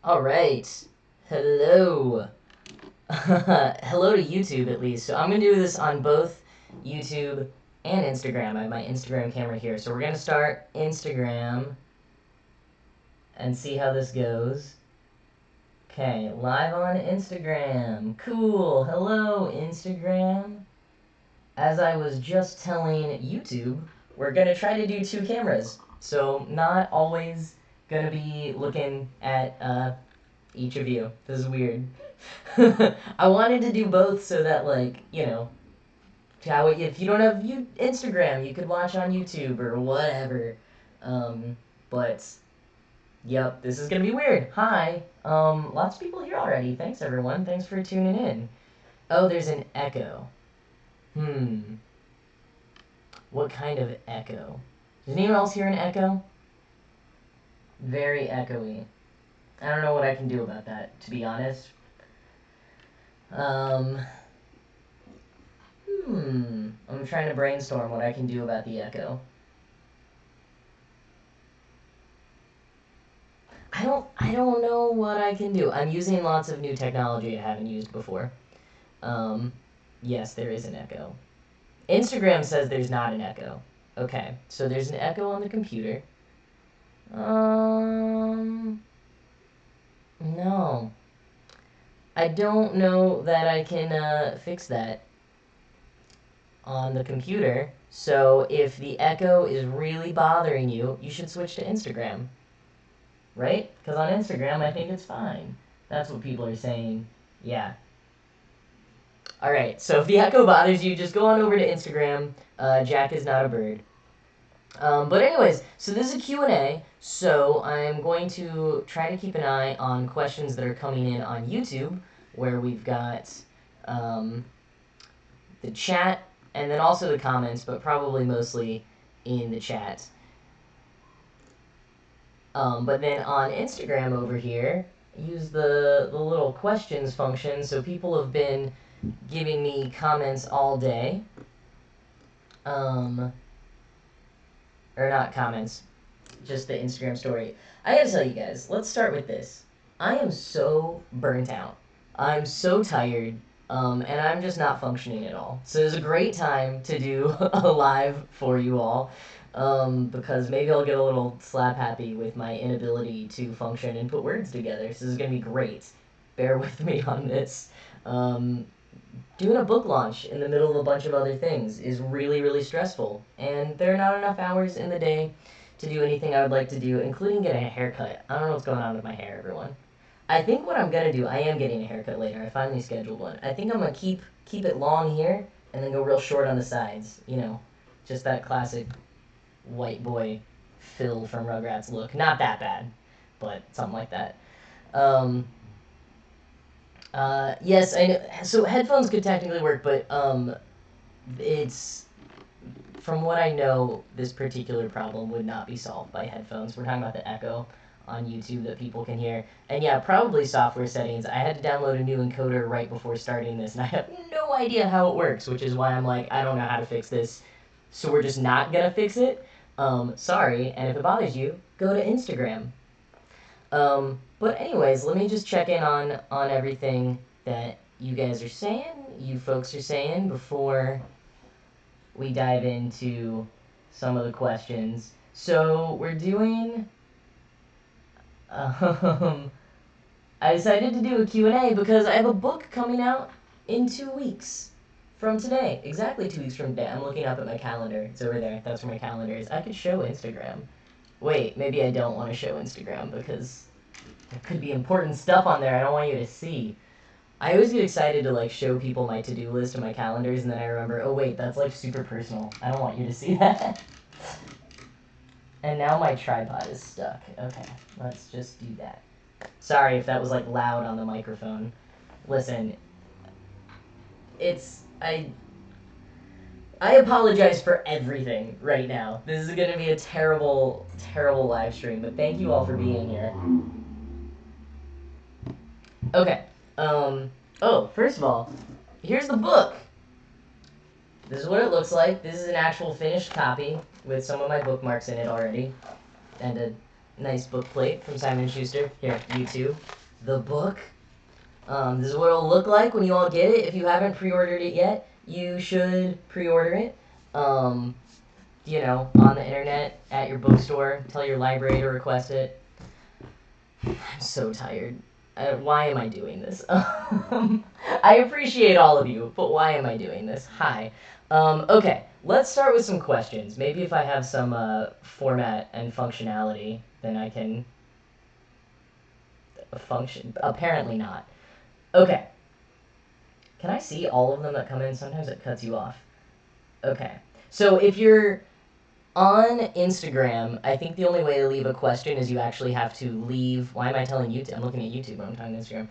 Alright. Hello. Hello to YouTube, at least. So I'm going to do this on both YouTube and Instagram. I have my Instagram camera here. So we're going to start Instagram and see how this goes. Okay, live on Instagram. Cool. Hello, Instagram. As I was just telling YouTube, we're going to try to do two cameras. So not always going to be looking at each of you. This is weird. I wanted to do both so that, like, you know, if you don't have Instagram, you could watch on YouTube or whatever. But, yep, this is gonna be weird. Hi. Lots of people here already. Thanks, everyone. Thanks for tuning in. Oh, there's an echo. What kind of echo? Does anyone else hear an echo? Very echoey. I don't know what I can do about that, to be honest. I'm trying to brainstorm what I can do about the echo. I don't know what I can do. I'm using lots of new technology I haven't used before. Yes, there is an echo. Instagram says there's not an echo. Okay, so there's an echo on the computer. No. I don't know that I can fix that on the computer. So if the echo is really bothering you, you should switch to Instagram. Right? Because on Instagram, I think it's fine. That's what people are saying. Yeah. Alright, so if the echo bothers you, just go on over to Instagram. Jack is not a bird. But anyways, so this is a Q&A, so I'm going to try to keep an eye on questions that are coming in on YouTube, where we've got the chat, and then also the comments, but probably mostly in the chat. But then on Instagram over here, use the little questions function, so people have been giving me comments all day. Or not comments, just the Instagram story. I gotta tell you guys, let's start with this. I am so burnt out. I'm so tired, and I'm just not functioning at all. So it's a great time to do a live for you all, because maybe I'll get a little slap happy with my inability to function and put words together. So this is gonna be great. Bear with me on this. Doing a book launch in the middle of a bunch of other things is really, really stressful. And there are not enough hours in the day to do anything I would like to do, including getting a haircut. I don't know what's going on with my hair, everyone. I think what I'm going to do, I am getting a haircut later. I finally scheduled one. I think I'm going to keep it long here and then go real short on the sides. You know, just that classic white boy Phil from Rugrats look. Not that bad, but something like that. Yes, I know. So headphones could technically work, but it's, from what I know, this particular problem would not be solved by headphones. We're talking about the echo on YouTube that people can hear. And yeah, probably software settings. I had to download a new encoder right before starting this, and I have no idea how it works, which is why I'm like, I don't know how to fix this. So we're just not gonna fix it. Sorry, and if it bothers you, go to Instagram. But anyways, let me just check in on everything that you guys are saying, you folks are saying, before we dive into some of the questions. So we're doing, I decided to do a Q&A because I have a book coming out in 2 weeks from today. Exactly 2 weeks from today. I'm looking up at my calendar. It's over there. That's where my calendar is. I could show Instagram. Wait, maybe I don't want to show Instagram because there could be important stuff on there I don't want you to see. I always get excited to, like, show people my to-do list and my calendars, and then I remember, oh wait, that's, like, super personal. I don't want you to see that. And now my tripod is stuck. Okay, let's just do that. Sorry if that was, like, loud on the microphone. Listen, I apologize for everything right now. This is gonna be a terrible, terrible live stream, but thank you all for being here. Okay, oh, first of all, here's the book. This is what it looks like. This is an actual finished copy with some of my bookmarks in it already. And Nice book plate from Simon & Schuster. Here, you too. The book. This is what it'll look like when you all get it. If you haven't pre-ordered it yet, you should pre-order it. On the internet, at your bookstore. Tell your library to request it. I'm so tired. Why am I doing this? I appreciate all of you, but why am I doing this? Hi. Okay, let's start with some questions. Maybe if I have some format and functionality, then I can function. Apparently not. Okay. Can I see all of them that come in? Sometimes it cuts you off. Okay. So if you're on Instagram, I think the only way to leave a question is you actually have to leave. Why am I telling YouTube? I'm looking at YouTube when I'm talking Instagram.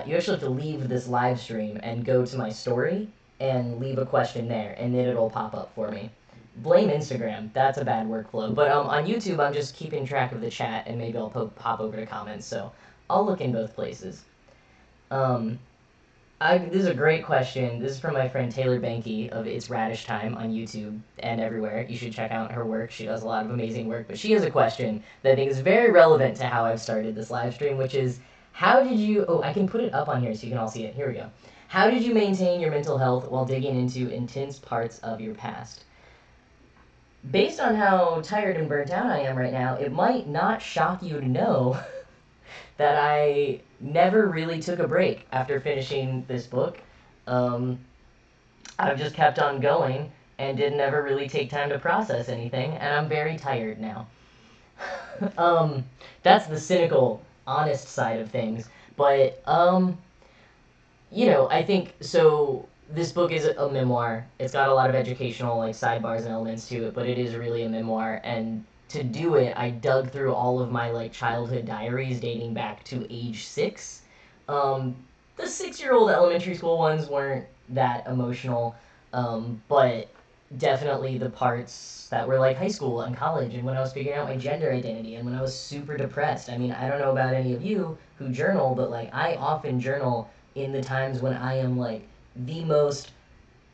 You actually have to leave this live stream and go to my story and leave a question there, and then it'll pop up for me. Blame Instagram. That's a bad workflow. But on YouTube, I'm just keeping track of the chat, and maybe I'll pop over to comments. So I'll look in both places. This is a great question. This is from my friend Taylor Banky of It's Radish Time on YouTube and everywhere. You should check out her work. She does a lot of amazing work. But she has a question that I think is very relevant to how I've started this live stream, which is, how did you... Oh, I can put it up on here so you can all see it. Here we go. How did you maintain your mental health while digging into intense parts of your past? Based on how tired and burnt out I am right now, it might not shock you to know that I never really took a break after finishing this book. I've just kept on going and didn't ever really take time to process anything, and I'm very tired now. That's the cynical, honest side of things. But, I think, so this book is a memoir. It's got a lot of educational, sidebars and elements to it, but it is really a memoir, and to do it, I dug through all of my childhood diaries dating back to age 6. The 6-year-old elementary school ones weren't that emotional, but definitely the parts that were high school and college, and when I was figuring out my gender identity, and when I was super depressed. I mean, I don't know about any of you who journal, but I often journal in the times when I am the most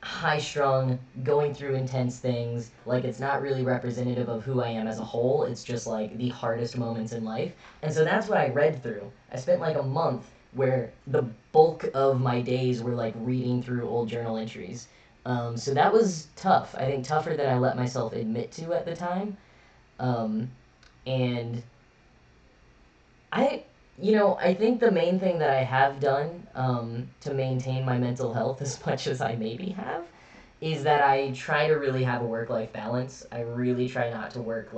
high-strung, going through intense things. It's not really representative of who I am as a whole. It's just the hardest moments in life. And so that's what I read through. I spent a month where the bulk of my days were reading through old journal entries. So that was tough. I think tougher than I let myself admit to at the time. And I think the main thing that I have done to maintain my mental health as much as I maybe have is that I try to really have a work-life balance. I really try not to work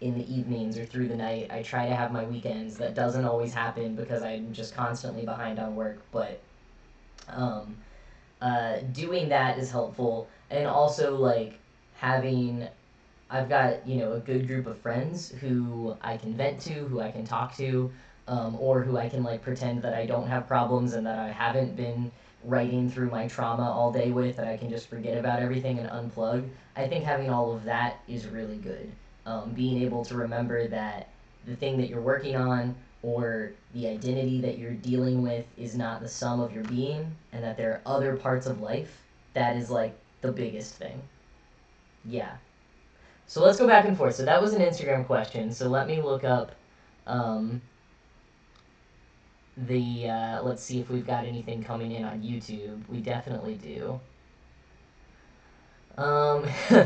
in the evenings or through the night. I try to have my weekends. That doesn't always happen because I'm just constantly behind on work, but doing that is helpful. And also I've got a good group of friends who I can vent to, who I can talk to, or who I can pretend that I don't have problems and that I haven't been writing through my trauma all day with, that I can just forget about everything and unplug. I think having all of that is really good. Being able to remember that the thing that you're working on or the identity that you're dealing with is not the sum of your being, and that there are other parts of life, that is the biggest thing. Yeah. So let's go back and forth. So that was an Instagram question. So let me look up let's see if we've got anything coming in on YouTube. We definitely do.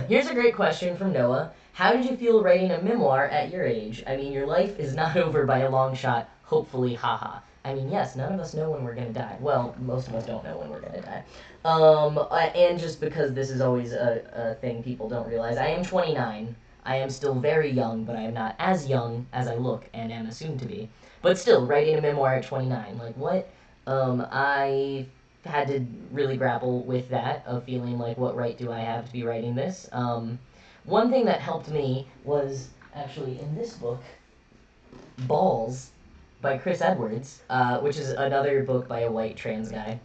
Here's a great question from Noah. How did you feel writing a memoir at your age? I mean, your life is not over by a long shot, hopefully, haha. I mean, yes, none of us know when we're going to die. Well, most of us don't know when we're going to die. And just because this is always a thing people don't realize, I am 29. I am still very young, but I am not as young as I look and am assumed to be. But still, writing a memoir at 29, what? I had to really grapple with that, of feeling what right do I have to be writing this. One thing that helped me was actually in this book, Balls, by Chris Edwards, which is another book by a white trans guy.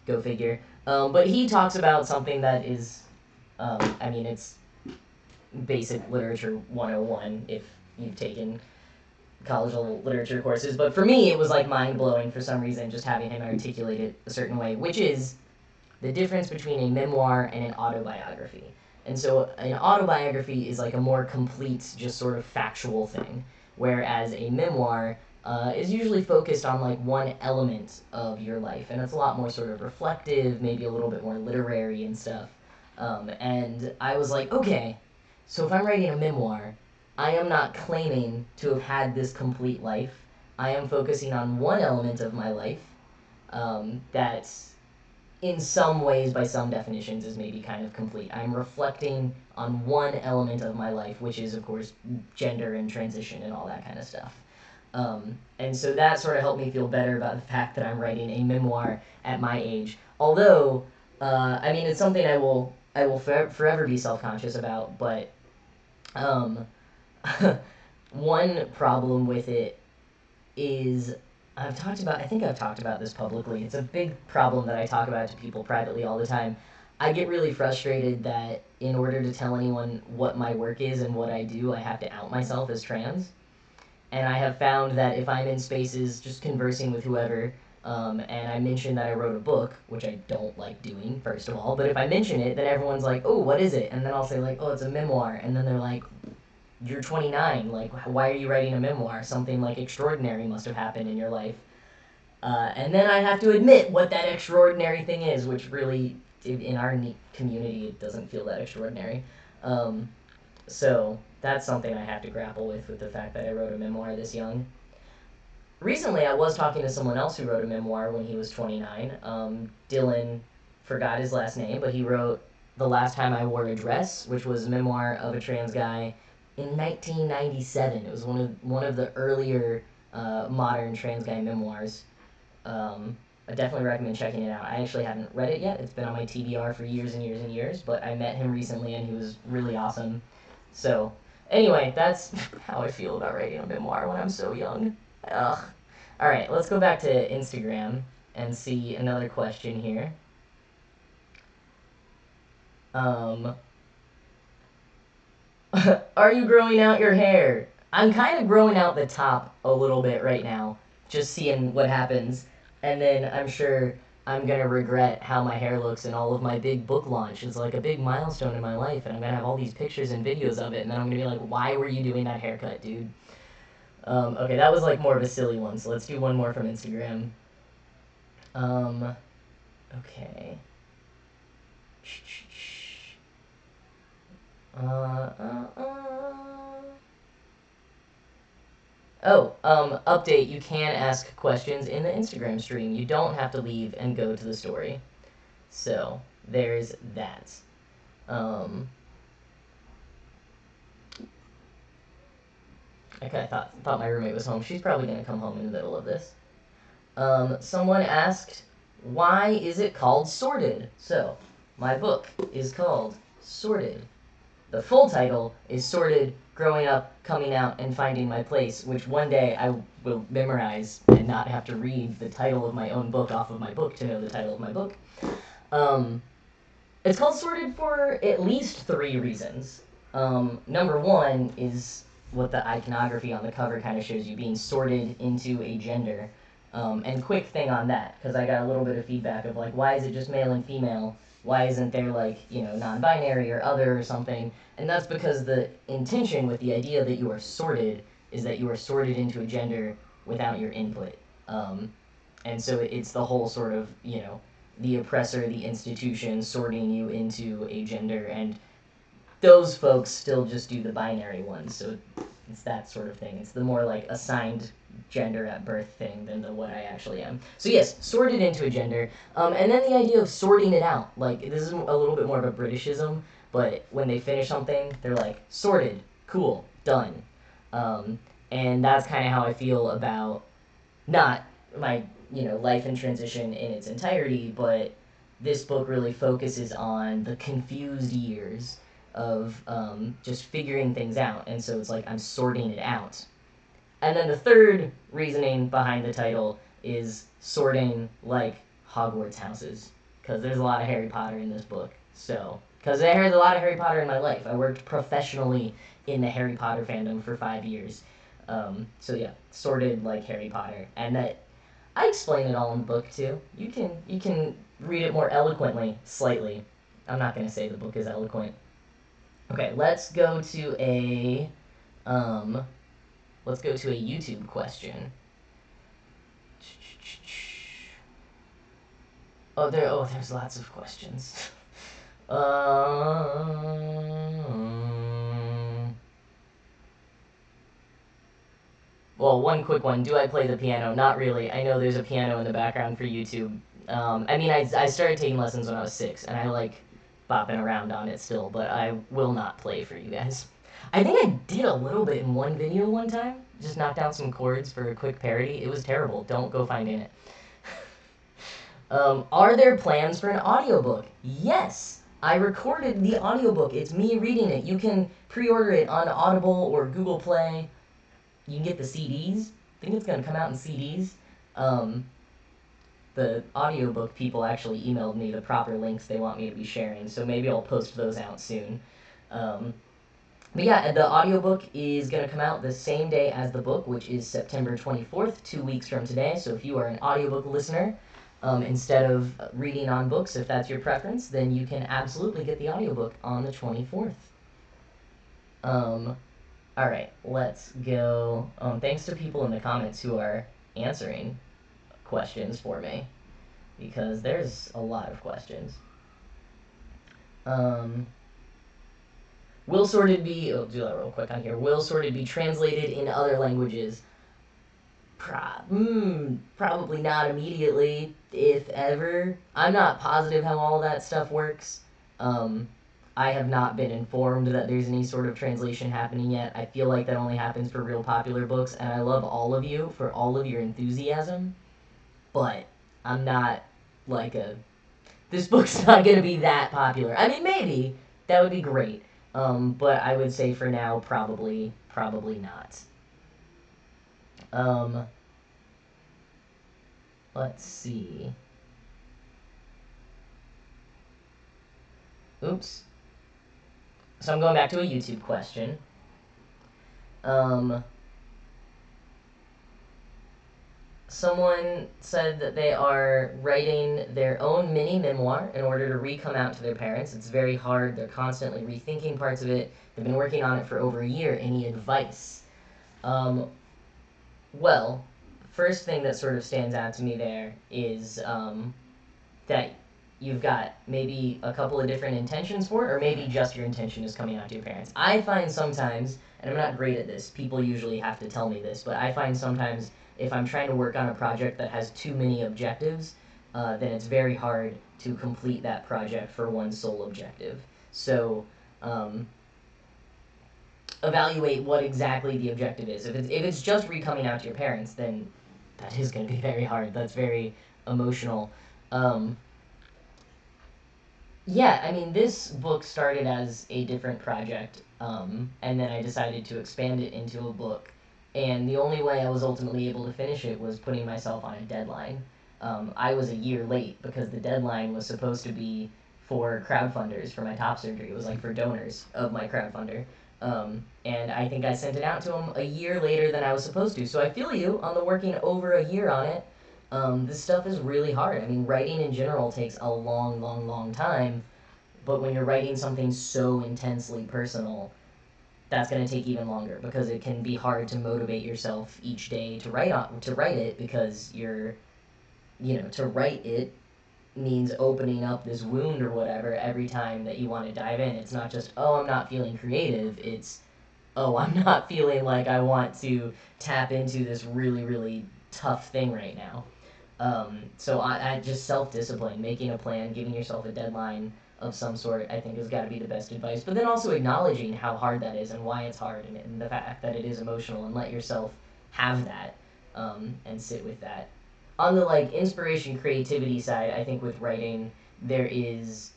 Go figure. But he talks about something that is, it's basic literature 101 if you've taken college level literature courses, but for me it was mind-blowing for some reason, just having him articulate it a certain way, which is the difference between a memoir and an autobiography. And so an autobiography is a more complete, just sort of factual thing. whereas a memoir is usually focused on like one element of your life, and it's a lot more sort of reflective, maybe a little bit more literary and stuff. And I was like, okay, so if I'm writing a memoir, I am not claiming to have had this complete life. I am focusing on one element of my life that, in some ways, by some definitions, is maybe kind of complete. I'm reflecting on one element of my life, which is, of course, gender and transition and all that kind of stuff. And so that sort of helped me feel better about the fact that I'm writing a memoir at my age. Although, I mean, it's something I will forever be self-conscious about, but one problem with it is I think I've talked about this publicly. It's a big problem that I talk about to people privately all the time. I get really frustrated that in order to tell anyone what my work is and what I do, I have to out myself as trans. And I have found that if I'm in spaces just conversing with whoever, and I mention that I wrote a book, which I don't like doing, first of all, but if I mention it, then everyone's like, oh, what is it? And then I'll say, like, oh, it's a memoir. And then they're like, you're 29, like, why are you writing a memoir? Something, like, extraordinary must have happened in your life. And then I have to admit what that extraordinary thing is, which really, in our community, it doesn't feel that extraordinary. So that's something I have to grapple with the fact that I wrote a memoir this young. Recently, I was talking to someone else who wrote a memoir when he was 29. Dylan forgot his last name, but he wrote The Last Time I Wore a Dress, which was a memoir of a trans guy in 1997. It was one of the earlier modern trans guy memoirs. I definitely recommend checking it out. I actually haven't read it yet. It's been on my TBR for years and years and years, but I met him recently and he was really awesome. So, anyway, that's how I feel about writing a memoir when I'm so young. Ugh. Alright, let's go back to Instagram and see another question here. Are you growing out your hair? I'm kind of growing out the top a little bit right now, just seeing what happens. And then I'm sure I'm going to regret how my hair looks in all of my big book launch. It's like a big milestone in my life, and I'm going to have all these pictures and videos of it, and then I'm going to be like, why were you doing that haircut, dude? Okay, that was like more of a silly one, so let's do one more from Instagram. Okay. Update, you can ask questions in the Instagram stream. You don't have to leave and go to the story. So, there's that. Okay, I thought my roommate was home. She's probably going to come home in the middle of this. Someone asked, why is it called Sorted? So, my book is called Sorted. The full title is Sorted, Growing Up, Coming Out, and Finding My Place, which one day I will memorize and not have to read the title of my own book off of my book to know the title of my book. It's called Sorted for at least 3 reasons. Number one is what the iconography on the cover kind of shows you, being sorted into a gender. And quick thing on that, because I got a little bit of feedback of like, why is it just male and female? Why isn't there like, non-binary or other or something? And that's because the intention with the idea that you are sorted is that you are sorted into a gender without your input. And so it's the whole sort of, the oppressor, the institution sorting you into a gender, and those folks still just do the binary ones, so it's that sort of thing. It's the more like assigned gender at birth thing than the what I actually am. So yes, sorted into a gender. And then the idea of sorting it out. Like, this is a little bit more of a Britishism, but when they finish something, they're like, sorted, cool, done. And that's kind of how I feel about not my, life and transition in its entirety, but this book really focuses on the confused years of just figuring things out. And so it's like I'm sorting it out. And then the third reasoning behind the title is sorting like Hogwarts houses, because there's a lot of Harry Potter in this book. So, because there's a lot of Harry Potter in my life. I worked professionally in the Harry Potter fandom for 5 years. So yeah, sorted like Harry Potter. And that, I explain it all in the book too. You can read it more eloquently, slightly. I'm not going to say the book is eloquent. Okay, let's go to a, Let's go to a YouTube question. There's lots of questions. Well, one quick one. Do I play the piano? Not really. I know there's a piano in the background for YouTube. I mean, I started taking lessons when I was 6, and I like bopping around on it still, but I will not play for you guys. I think I did a little bit in one video one time. Just knocked out some chords for a quick parody. It was terrible. Don't go finding it. Are there plans for an audiobook? Yes! I recorded the audiobook. It's me reading it. You can pre-order it on Audible or Google Play. You can get the CDs. I think it's going to come out in CDs. The audiobook people actually emailed me the proper links they want me to be sharing, so maybe I'll post those out soon. But yeah, the audiobook is going to come out the same day as the book, which is September 24th, 2 weeks from today. So if you are an audiobook listener, instead of reading on books, if that's your preference, then you can absolutely get the audiobook on the 24th. All right, let's go. Thanks to people in the comments who are answering questions for me, because there's a lot of questions. Will Sorted be... I'll do that real quick on here. Will Sorted be translated in other languages? Probably not immediately, if ever. I'm not positive how all that stuff works. I have not been informed that there's any sort of translation happening yet. I feel like that only happens for real popular books, and I love all of you for all of your enthusiasm, but I'm not like this book's not going to be that popular. I mean, maybe. That would be great. But I would say for now, probably not. Let's see. Oops. So I'm going back to a YouTube question. Someone said that they are writing their own mini memoir in order to re-come out to their parents. It's very hard. They're constantly rethinking parts of it. They've been working on it for over a year. Any advice? Well, first thing that sort of stands out to me there is that you've got maybe a couple of different intentions for it, or maybe just your intention is coming out to your parents. I find sometimes, and I'm not great at this, people usually have to tell me this, but I find sometimes if I'm trying to work on a project that has too many objectives, then it's very hard to complete that project for one sole objective. So evaluate what exactly the objective is. If it's just re-coming out to your parents, then that is going to be very hard. That's very emotional. Yeah, I mean, this book started as a different project, and then I decided to expand it into a book, and the only way I was ultimately able to finish it was putting myself on a deadline. I was a year late because the deadline was supposed to be for crowdfunders for my top surgery. It was like for donors of my crowdfunder. And I think I sent it out to them a year later than I was supposed to. So I feel you on the working over a year on it. This stuff is really hard. I mean, writing in general takes a long time, but when you're writing something so intensely personal, that's going to take even longer because it can be hard to motivate yourself each day to write it because to write it means opening up this wound or whatever every time that you want to dive in. It's not just, oh, I'm not feeling creative. It's, oh, I'm not feeling like I want to tap into this really tough thing right now. So I just self-discipline, making a plan, giving yourself a deadline of some sort, I think has got to be the best advice. But then also acknowledging how hard that is and why it's hard and the fact that it is emotional, and let yourself have that and sit with that. On the inspiration creativity side, I think with writing there is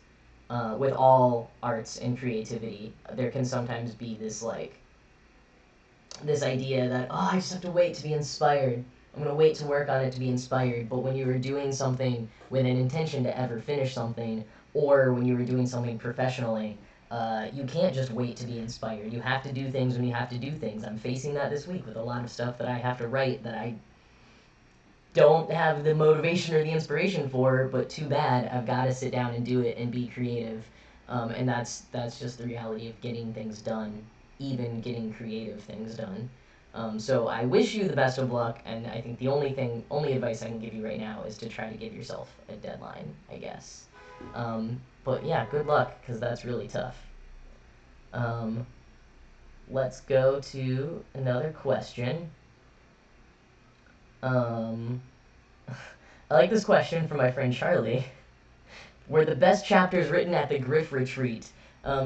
with all arts and creativity there can sometimes be this idea that, oh, I just have to wait to be inspired. I'm going to wait to work on it to be inspired. But when you were doing something with an intention to ever finish something, or when you were doing something professionally, you can't just wait to be inspired. You have to do things when you have to do things. I'm facing that this week with a lot of stuff that I have to write that I don't have the motivation or the inspiration for, but too bad. I've got to sit down and do it and be creative. And that's just the reality of getting things done, even getting creative things done. So I wish you the best of luck, and I think the only advice I can give you right now is to try to give yourself a deadline, I guess. But yeah, good luck, because that's really tough. Um, let's go to another question. I like this question from my friend Charlie. Were the best chapters written at the Griff retreat?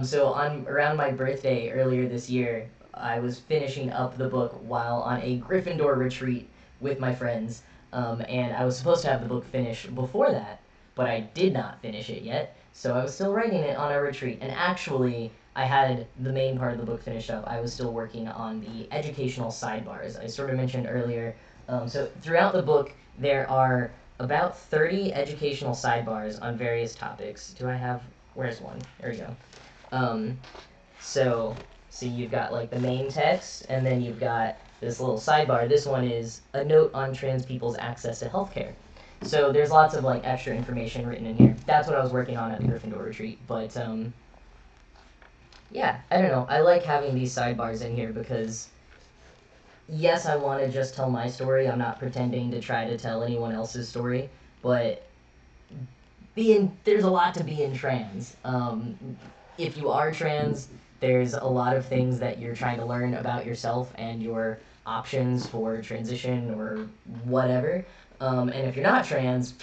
So on around my birthday earlier this year, I was finishing up the book while on a Gryffindor retreat with my friends, and I was supposed to have the book finished before that, but I did not finish it yet. So I was still writing it on our retreat, and actually, I had the main part of the book finished up. I was still working on the educational sidebars I sort of mentioned earlier. So throughout the book, there are about 30 educational sidebars on various topics. Do I have? Where's one? There we go. Um, so, see, you've got like the main text, and then you've got this little sidebar. This one is a note on trans people's access to healthcare. So there's lots of like extra information written in here. That's what I was working on at the Gryffindor retreat. But yeah, I don't know. I like having these sidebars in here because yes, I want to just tell my story. I'm not pretending to try to tell anyone else's story, but there's a lot to being trans. If you are trans, there's a lot of things that you're trying to learn about yourself and your options for transition or whatever. And if you're not trans,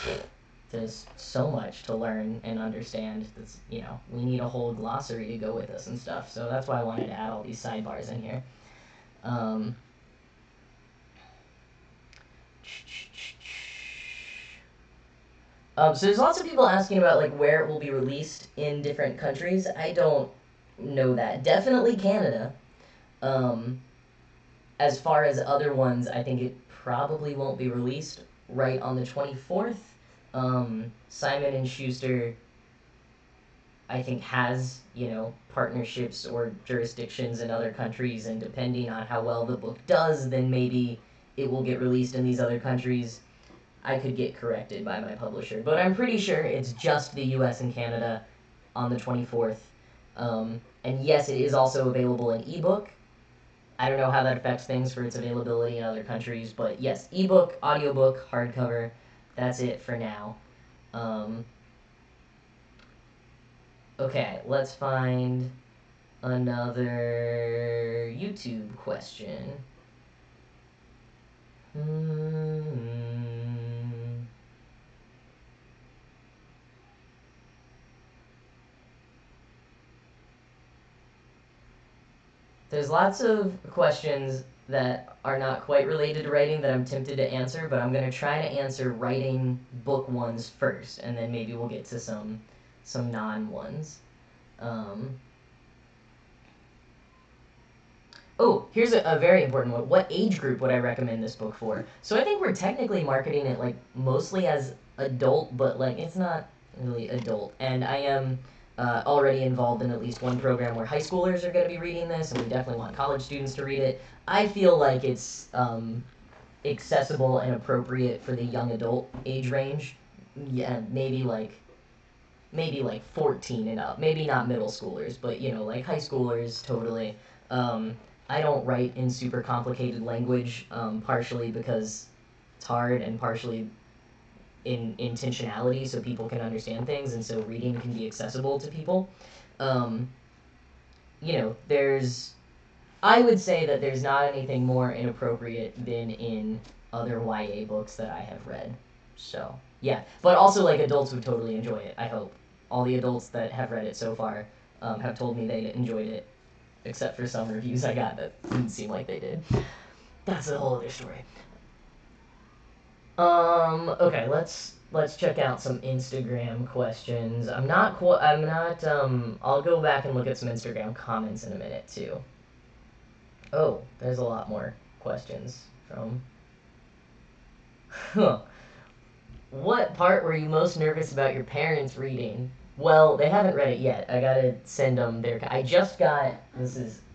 there's so much to learn and understand. That's, we need a whole glossary to go with us and stuff. So that's why I wanted to add all these sidebars in here. So there's lots of people asking about like where it will be released in different countries. I don't know that. Definitely Canada. As far as other ones, I think it probably won't be released right on the 24th. Simon and Schuster, I think, has, partnerships or jurisdictions in other countries, and depending on how well the book does, then maybe it will get released in these other countries. I could get corrected by my publisher, but I'm pretty sure it's just the US and Canada on the 24th. And yes, it is also available in ebook. I don't know how that affects things for its availability in other countries, but yes, ebook, audiobook, hardcover, that's it for now. Okay, let's find another YouTube question. There's lots of questions that are not quite related to writing that I'm tempted to answer, but I'm going to try to answer writing book ones first, and then maybe we'll get to some non-ones. Oh, here's a very important one. What age group would I recommend this book for? So I think we're technically marketing it like mostly as adult, but like it's not really adult. And I am already involved in at least one program where high schoolers are going to be reading this, and we definitely want college students to read it. I feel like it's accessible and appropriate for the young adult age range. Yeah, maybe like 14 and up. Maybe not middle schoolers, but like high schoolers, totally. I don't write in super complicated language, partially because it's hard and partially in intentionality so people can understand things, and so reading can be accessible to people. I would say that there's not anything more inappropriate than in other YA books that I have read. So, yeah. But also, like, adults would totally enjoy it, I hope. All the adults that have read it so far have told me they enjoyed it, except for some reviews I got that didn't seem like they did. That's a whole other story. Okay, let's check out some Instagram questions. I'll go back and look at some Instagram comments in a minute, too. Oh, there's a lot more questions from... What part were you most nervous about your parents reading? Well, they haven't read it yet. I gotta send them their... I just got...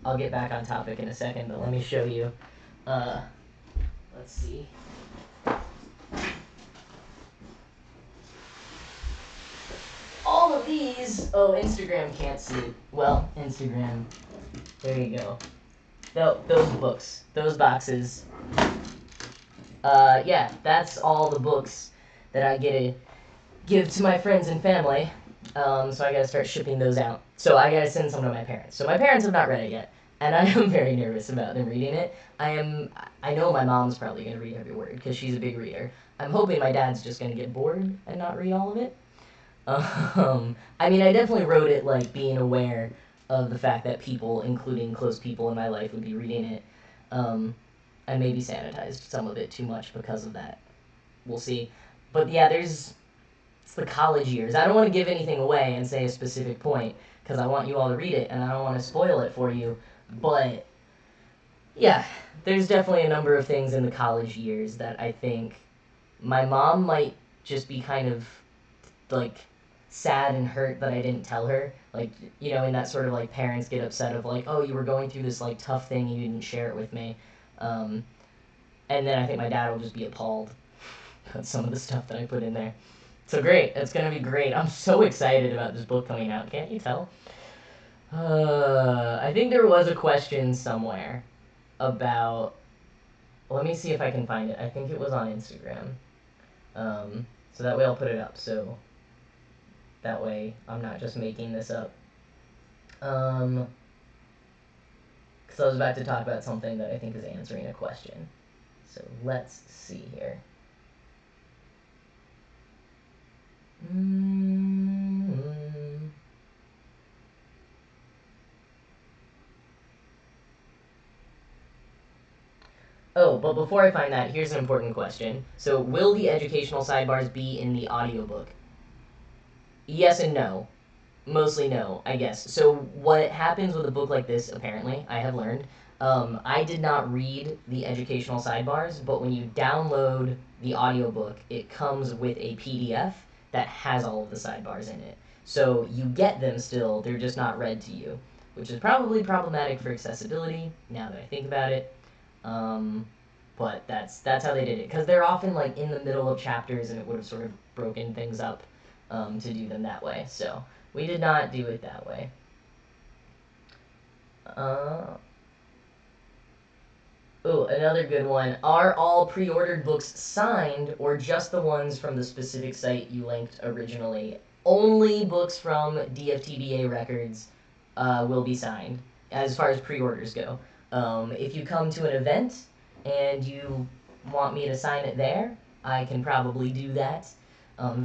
I'll get back on topic in a second, but let me show you. Let's see. All of these... Oh, Instagram can't see. Well, Instagram. There you go. those books, those boxes. Yeah, that's all the books that I get to give to my friends and family. So I gotta start shipping those out. So I gotta send some to my parents. So my parents have not read it yet, and I am very nervous about them reading it. I know my mom's probably gonna read every word because she's a big reader. I'm hoping my dad's just gonna get bored and not read all of it. I mean, I definitely wrote it like being aware of the fact that people, including close people in my life, would be reading it. I maybe sanitized some of it too much because of that. We'll see. But yeah, it's the college years. I don't want to give anything away and say a specific point because I want you all to read it and I don't want to spoil it for you. But yeah, there's definitely a number of things in the college years that I think my mom might just be kind of like sad and hurt that I didn't tell her. Like, you know, in that sort of like parents get upset of like, oh, you were going through this like tough thing and you didn't share it with me. And then I think my dad will just be appalled at some of the stuff that I put in there. So great, it's gonna be great. I'm so excited about this book coming out. Can't you tell? I think there was a question somewhere about. Let me see if I can find it. I think it was on Instagram. So that way I'll put it up. So that way I'm not just making this up. Because I was about to talk about something that I think is answering a question. So let's see here. Oh, but before I find that, here's an important question. So, will the educational sidebars be in the audiobook? Yes and no. Mostly no, I guess. So, what happens with a book like this, apparently, I have learned, I did not read the educational sidebars, but when you download the audiobook, it comes with a PDF that has all of the sidebars in it. So, you get them still, they're just not read to you, which is probably problematic for accessibility, now that I think about it. But that's how they did it, because they're often like in the middle of chapters, and it would have sort of broken things up to do them that way. So we did not do it that way. Oh, another good one. Are all pre-ordered books signed, or just the ones from the specific site you linked originally? Only books from DFTBA records will be signed, as far as pre-orders go. If you come to an event and you want me to sign it there, I can probably do that.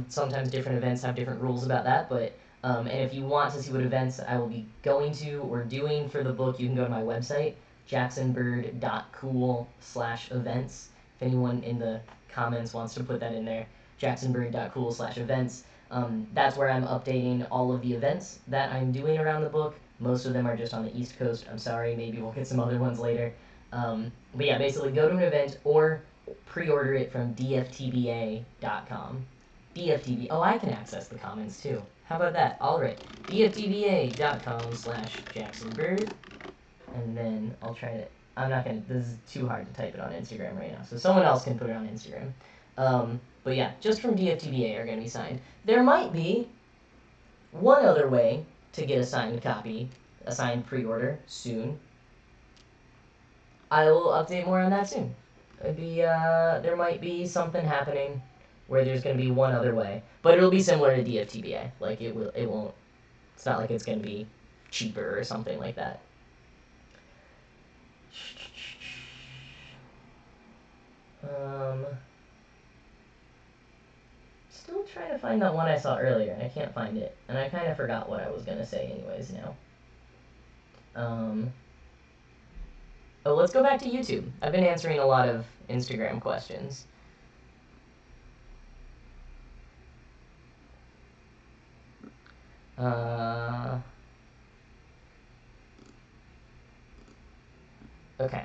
Sometimes different events have different rules about that, but and if you want to see what events I will be going to or doing for the book, you can go to my website, jacksonbird.cool/events. If anyone in the comments wants to put that in there, jacksonbird.cool/events. That's where I'm updating all of the events that I'm doing around the book. Most of them are just on the East Coast. I'm sorry, maybe we'll get some other ones later. But yeah, basically go to an event or pre-order it from dftba.com. DFTB. Oh, I can access the comments too. How about that? All right. dftba.com/jacksonbird. And then I'll try to. I'm not gonna. This is too hard to type it on Instagram right now, so someone else can put it on Instagram. But yeah, just from DFTBA are gonna be signed. There might be one other way to get a signed copy, a signed pre-order soon. I will update more on that soon. There might be something happening where there's gonna be one other way, but it'll be similar to DFTBA. Like it won't. It's not like it's gonna be cheaper or something like that. Still trying to find that one I saw earlier, and I can't find it, and I kind of forgot what I was gonna say anyways now. Oh, let's go back to YouTube. I've been answering a lot of Instagram questions. Okay.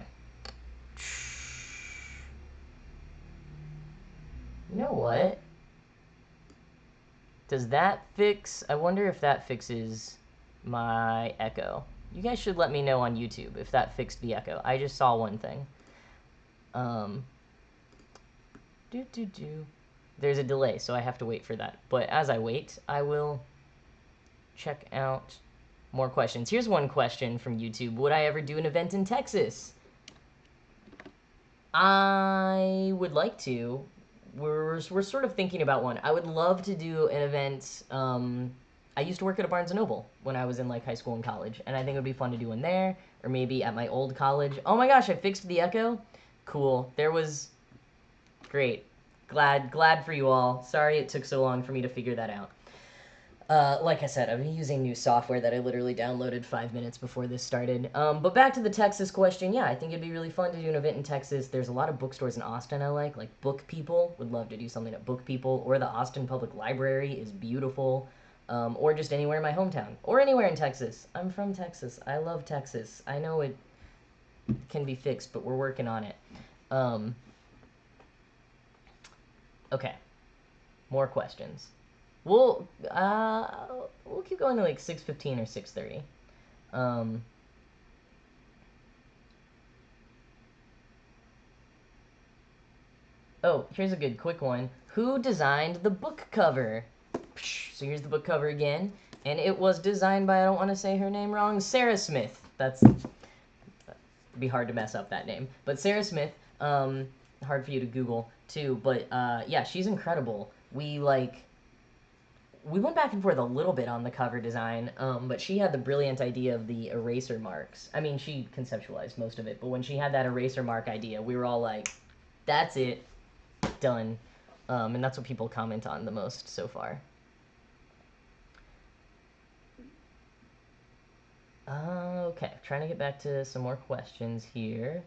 You know what? Does that fix... I wonder if that fixes my echo. You guys should let me know on YouTube if that fixed the echo. I just saw one thing. There's a delay, so I have to wait for that. But as I wait, I will check out More questions. Here's one question from YouTube. Would I ever do an event in Texas? I would like to. We're sort of thinking about one. I would love to do an event. I used to work at a Barnes & Noble when I was in like high school and college, and I think it would be fun to do one there, or maybe at my old college. Oh my gosh, I fixed the echo. Cool. There was great. Glad for you all. Sorry it took so long for me to figure that out. Like I said, I've been using new software that I literally downloaded 5 minutes before this started. But back to the Texas question, yeah, I think it'd be really fun to do an event in Texas. There's a lot of bookstores in Austin I like Book People. Would love to do something at Book People, or the Austin Public Library is beautiful, or just anywhere in my hometown, or anywhere in Texas. I'm from Texas. I love Texas. I know it can be fixed, but we're working on it. Okay, more questions. We'll keep going to like 6:15 or 6:30. Oh, here's a good quick one. Who designed the book cover? So here's the book cover again, and it was designed by, I don't want to say her name wrong, Sarah Smith. That'd be hard to mess up that name, but Sarah Smith. Hard for you to Google too, but yeah, she's incredible. We went back and forth a little bit on the cover design, but she had the brilliant idea of the eraser marks. I mean, she conceptualized most of it, but when she had that eraser mark idea, we were all like, that's it, done. And that's what people comment on the most so far. Okay, trying to get back to some more questions here.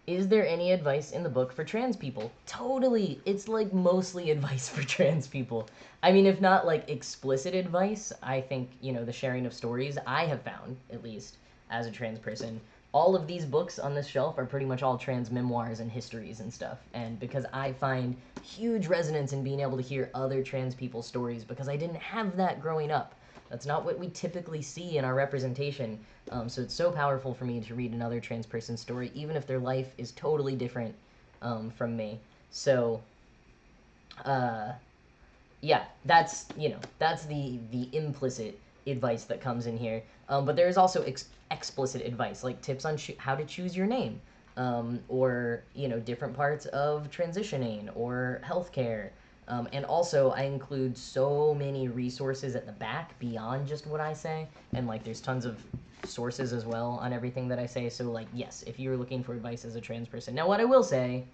Is there any advice in the book for trans people? Totally. It's like mostly advice for trans people. I mean, if not like explicit advice, I think, the sharing of stories I have found, at least as a trans person, all of these books on this shelf are pretty much all trans memoirs and histories and stuff. And because I find huge resonance in being able to hear other trans people's stories, because I didn't have that growing up. That's not what we typically see in our representation. So it's so powerful for me to read another trans person's story, even if their life is totally different from me. So, yeah, that's the implicit advice that comes in here. But there is also explicit advice, like tips on how to choose your name, or different parts of transitioning or healthcare. And also, I include so many resources at the back beyond just what I say. And, there's tons of sources as well on everything that I say. So, yes, if you're looking for advice as a trans person. Now, what I will say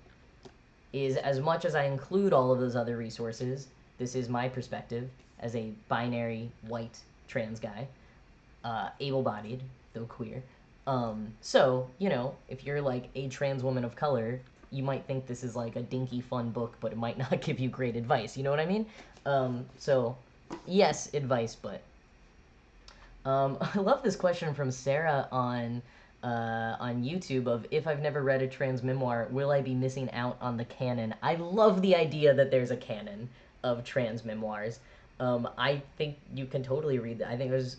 is, as much as I include all of those other resources, this is my perspective as a binary, white, trans guy, able-bodied, though queer. So, if you're, a trans woman of color, you might think this is a dinky fun book, but it might not give you great advice. You know what I mean? So yes, advice, but I love this question from Sarah on YouTube of, if I've never read a trans memoir, will I be missing out on the canon? I love the idea that there's a canon of trans memoirs. I think you can totally read that. I think there's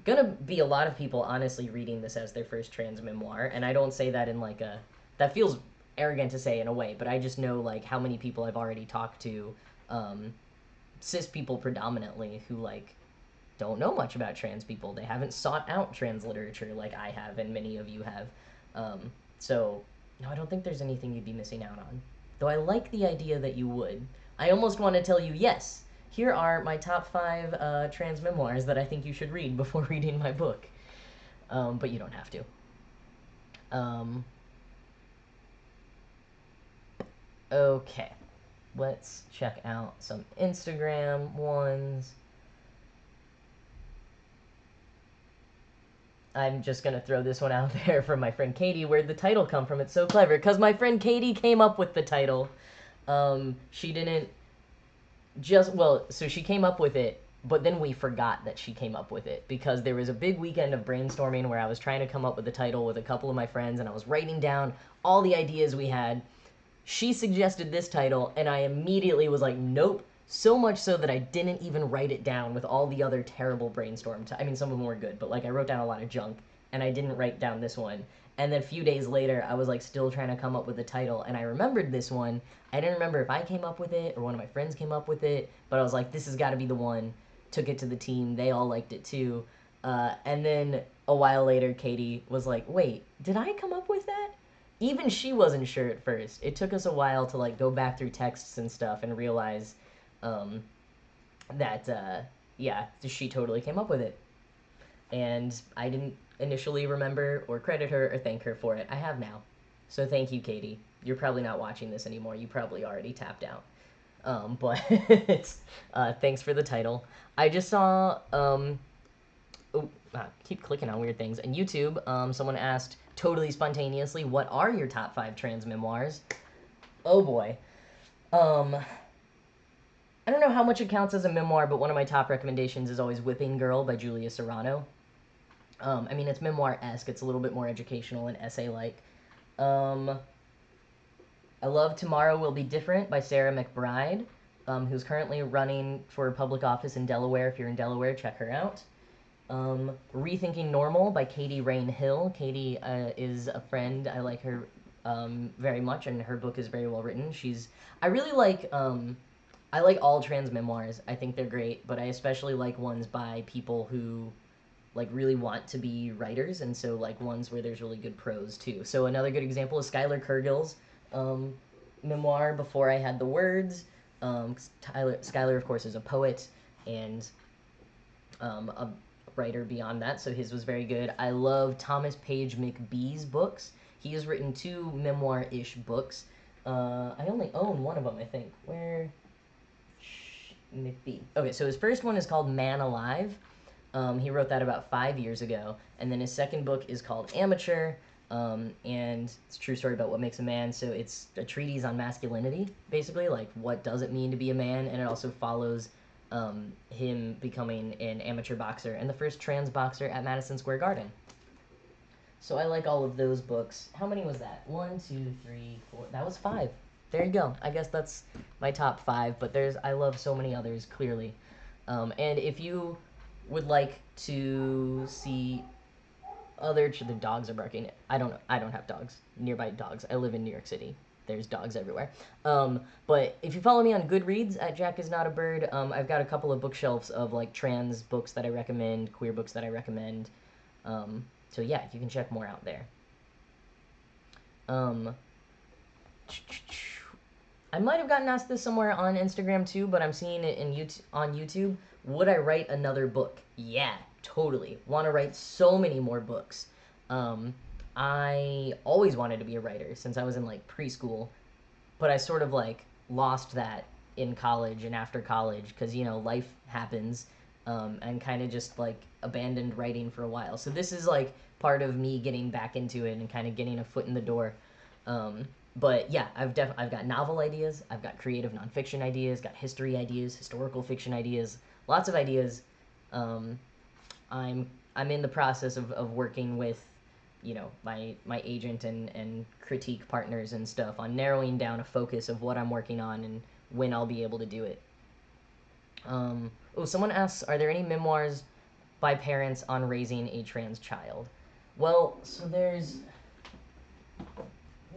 gonna be a lot of people honestly reading this as their first trans memoir, and I don't say that in that feels arrogant to say in a way, but I just know how many people I've already talked to, cis people predominantly, who don't know much about trans people. They haven't sought out trans literature like I have and many of you have. So no, I don't think there's anything you'd be missing out on, though I like the idea that you would. I almost want to tell you, yes, here are my top 5 trans memoirs that I think you should read before reading my book, but you don't have to. Okay, let's check out some Instagram ones. I'm just going to throw this one out there from my friend Katie. Where'd the title come from? It's so clever. Because my friend Katie came up with the title. She didn't so she came up with it, but then we forgot that she came up with it. Because there was a big weekend of brainstorming where I was trying to come up with the title with a couple of my friends, and I was writing down all the ideas we had. She suggested this title, and I immediately was like, nope. So much so that I didn't even write it down with all the other terrible brainstorm. I mean, some of them were good, but I wrote down a lot of junk, and I didn't write down this one. And then a few days later, I was still trying to come up with a title, and I remembered this one. I didn't remember if I came up with it or one of my friends came up with it, but I was like, this has got to be the one. took it to the team. They all liked it too. And then a while later, Katie was like, "Wait, did I come up with that?" Even she wasn't sure at first. It took us a while to like go back through texts and stuff and realize um, that yeah, she totally came up with it. And I didn't initially remember or credit her or thank her for it. I have now. So thank you, Katie. You're probably not watching this anymore. You probably already tapped out. But thanks for the title. I just saw keep clicking on weird things. And YouTube, someone asked totally spontaneously, "What are your top 5 trans memoirs?" Oh boy. Um, I don't know how much it counts as a memoir, but one of my top recommendations is always Whipping Girl by Julia Serrano. I mean, it's memoir-esque. It's a little bit more educational and essay-like. Um, I love Tomorrow Will Be Different by Sarah McBride, who's currently running for public office in Delaware. If you're in Delaware, check her out. Rethinking Normal by Katie Rain Hill. Katie is a friend. I like her very much, and her book is very well written. I really like, I like all trans memoirs. I think they're great, but I especially like ones by people who like really want to be writers, and so like ones where there's really good prose too. So another good example is Skylar Kergill's memoir, Before I Had the Words. Skylar, of course, is a poet and a writer beyond that, so his was very good. I love Thomas Page McBee's books. He has written 2 memoir-ish books. I only own one of them, I think. Where? McBee. Okay, so his first one is called Man Alive. He wrote that about 5 years ago. And then his second book is called Amateur, and it's a true story about what makes a man. So it's a treatise on masculinity, basically, like what does it mean to be a man, and it also follows him becoming an amateur boxer and the first trans boxer at Madison Square Garden. So I like all of those books. How many was that? 1, 2, 3, 4. That was 5. There you go. I guess that's my top 5, but I love so many others, clearly. And if you would like to see the dogs are barking. I don't have dogs. Nearby dogs. I live in New York City. There's dogs everywhere. But if you follow me on Goodreads at JACKISNOTABIRD, I've got a couple of bookshelves of like trans books that I recommend, queer books that I recommend. So yeah, you can check more out there. I might have gotten asked this somewhere on Instagram too, but I'm seeing it on YouTube. Would I write another book? Yeah, totally. Want to write so many more books. I always wanted to be a writer since I was in like preschool, but I sort of like lost that in college and after college because life happens, and kind of just like abandoned writing for a while. So this is like part of me getting back into it and kind of getting a foot in the door. But yeah, I've got novel ideas, I've got creative nonfiction ideas, got history ideas, historical fiction ideas, lots of ideas. I'm in the process of working with my agent and critique partners and stuff on narrowing down a focus of what I'm working on and when I'll be able to do it. Someone asks, are there any memoirs by parents on raising a trans child? Well, so there's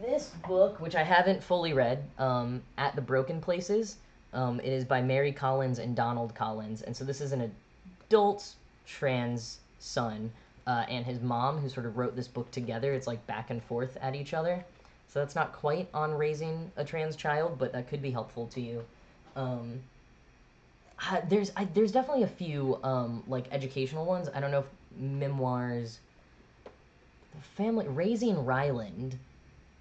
this book, which I haven't fully read, At the Broken Places. It is by Mary Collins and Donald Collins, and so this is an adult trans son and his mom who sort of wrote this book together. It's like back and forth at each other. So that's not quite on raising a trans child, but that could be helpful to you. There's definitely a few like educational ones. I don't know if Memoirs, Family Raising Ryland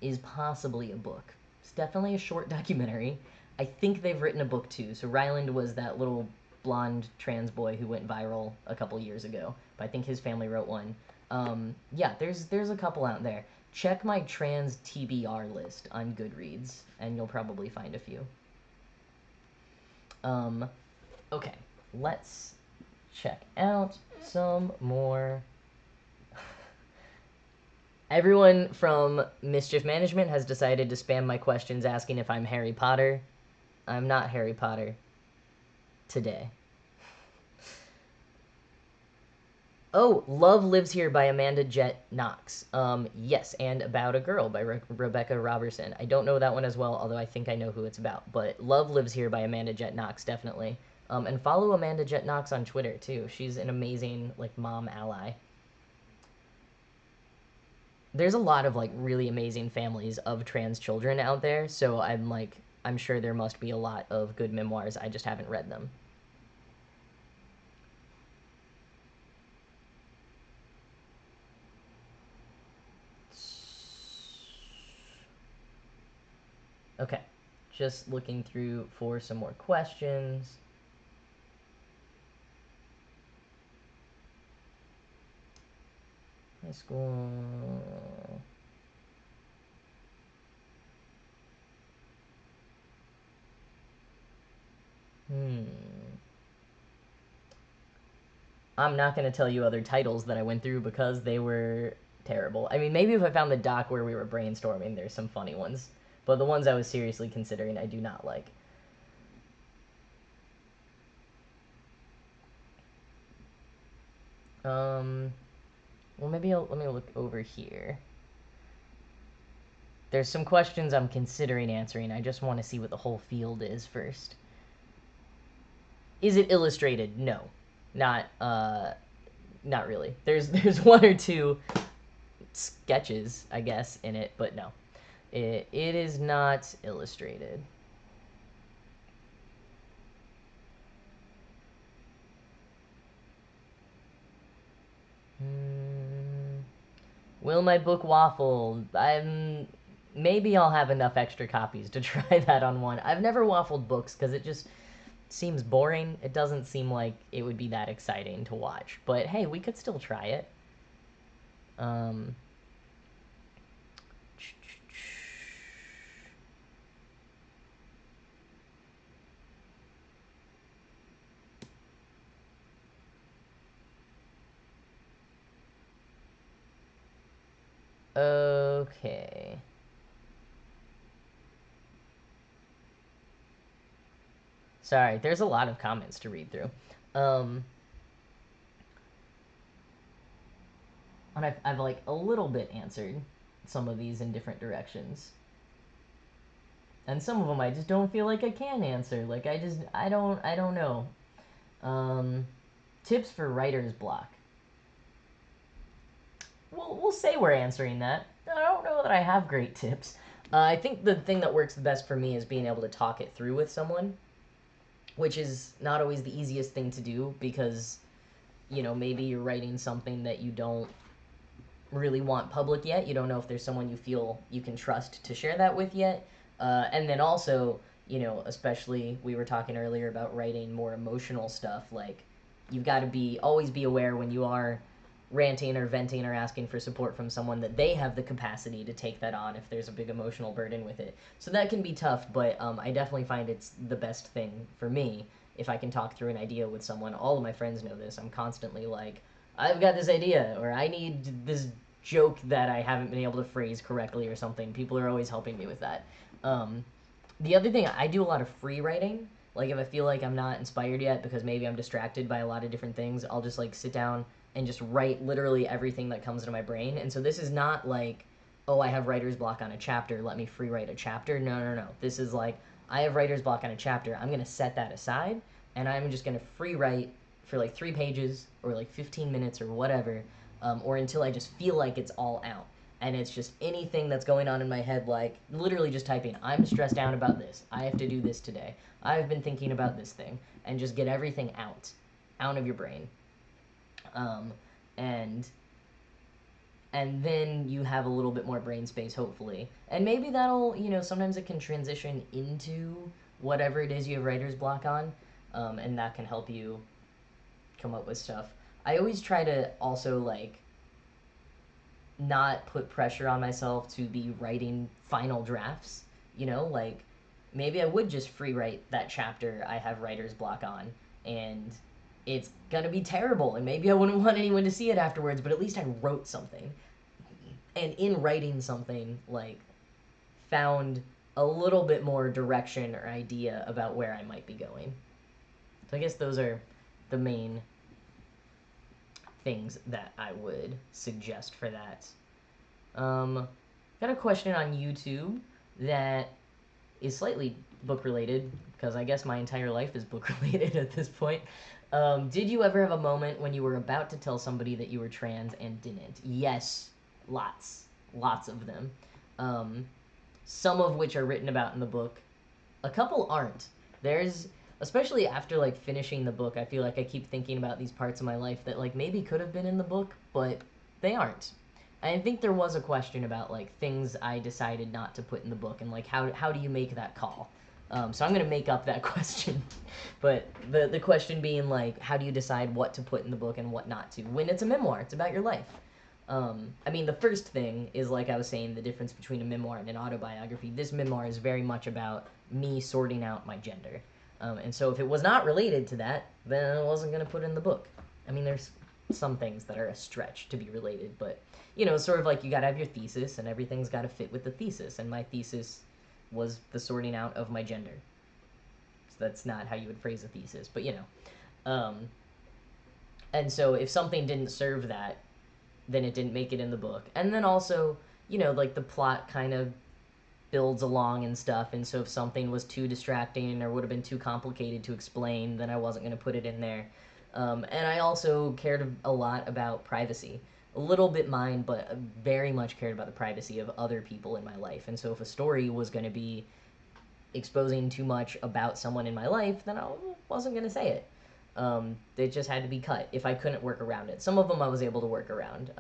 is possibly a book. It's definitely a short documentary. I think they've written a book too. So Ryland was that little blonde trans boy who went viral a couple years ago, but I think his family wrote one. Yeah, there's a couple out there. Check my trans TBR list on Goodreads, and you'll probably find a few. Okay, let's check out some more. Everyone from Mischief Management has decided to spam my questions asking if I'm Harry Potter. I'm not Harry Potter today. Oh, Love Lives Here by Amanda Jett Knox. Yes, and About a Girl by Rebecca Robertson. I don't know that one as well, although I think I know who it's about. But Love Lives Here by Amanda Jett Knox, definitely. And follow Amanda Jett Knox on Twitter too. She's an amazing like mom ally. There's a lot of like really amazing families of trans children out there, so I'm sure there must be a lot of good memoirs. I just haven't read them. Okay, just looking through for some more questions. High school. I'm not going to tell you other titles that I went through because they were terrible. I mean, maybe if I found the doc where we were brainstorming, there's some funny ones. But the ones I was seriously considering, I do not like. Well, maybe let me look over here. There's some questions I'm considering answering. I just want to see what the whole field is first. Is it illustrated? No, not really. There's one or two sketches, I guess, in it, but no, it is not illustrated. Will my book waffle? Maybe I'll have enough extra copies to try that on one. I've never waffled books because it just seems boring. It doesn't seem like it would be that exciting to watch. But hey, we could still try it. Okay. Sorry, there's a lot of comments to read through. And I've like a little bit answered some of these in different directions. And some of them I just don't feel like I can answer. Like I don't know. Tips for writer's block. We'll say we're answering that. I don't know that I have great tips. I think the thing that works the best for me is being able to talk it through with someone, which is not always the easiest thing to do because, you know, maybe you're writing something that you don't really want public yet. You don't know if there's someone you feel you can trust to share that with yet. And then also, you know, especially we were talking earlier about writing more emotional stuff. Like, you've got to always be aware when you are ranting or venting or asking for support from someone that they have the capacity to take that on if there's a big emotional burden with it. So that can be tough, but I definitely find it's the best thing for me if I can talk through an idea with someone. All of my friends know this. I'm constantly like, I've got this idea, or I need this joke that I haven't been able to phrase correctly or something. People are always helping me with that. The other thing, I do a lot of free writing. Like, if I feel like I'm not inspired yet because maybe I'm distracted by a lot of different things, I'll just, like, sit down and just write literally everything that comes into my brain. And so this is not like, oh, I have writer's block on a chapter, let me free write a chapter. No. This is like, I have writer's block on a chapter, I'm going to set that aside, and I'm just going to free write for like 3 pages or like 15 minutes or whatever, or until I just feel like it's all out. And it's just anything that's going on in my head, like literally just typing, I'm stressed out about this. I have to do this today. I've been thinking about this thing. And just get everything out of your brain. And then you have a little bit more brain space, hopefully. And maybe that'll, you know, sometimes it can transition into whatever it is you have writer's block on, and that can help you come up with stuff. I always try to also, like, not put pressure on myself to be writing final drafts, you know, like, maybe I would just free write that chapter I have writer's block on, and it's gonna be terrible, and maybe I wouldn't want anyone to see it afterwards, but at least I wrote something. And in writing something, like, found a little bit more direction or idea about where I might be going. So I guess those are the main things that I would suggest for that. Got a question on YouTube that is slightly book related, because I guess my entire life is book related at this point. Did you ever have a moment when you were about to tell somebody that you were trans and didn't? Yes, lots. Lots of them. Um, some of which are written about in the book. A couple aren't. There's, especially after like finishing the book, I feel like I keep thinking about these parts of my life that like maybe could have been in the book, but they aren't. I think there was a question about like things I decided not to put in the book, and like how do you make that call? So I'm gonna make up that question, but the question being like, how do you decide what to put in the book and what not to? When it's a memoir, it's about your life. I mean, the first thing is, like I was saying, the difference between a memoir and an autobiography. This memoir is very much about me sorting out my gender. And so if it was not related to that, then I wasn't going to put it in the book. I mean, there's some things that are a stretch to be related, but, you know, sort of like you got to have your thesis, and everything's got to fit with the thesis. And my thesis was the sorting out of my gender. So that's not how you would phrase a thesis, but, you know. And so if something didn't serve that, then it didn't make it in the book. And then also, you know, like the plot kind of builds along and stuff, and so if something was too distracting or would have been too complicated to explain, then I wasn't going to put it in there. And I also cared a lot about privacy. A little bit mine, but very much cared about the privacy of other people in my life. And so if a story was going to be exposing too much about someone in my life, then I wasn't going to say it. It just had to be cut if I couldn't work around it. Some of them I was able to work around.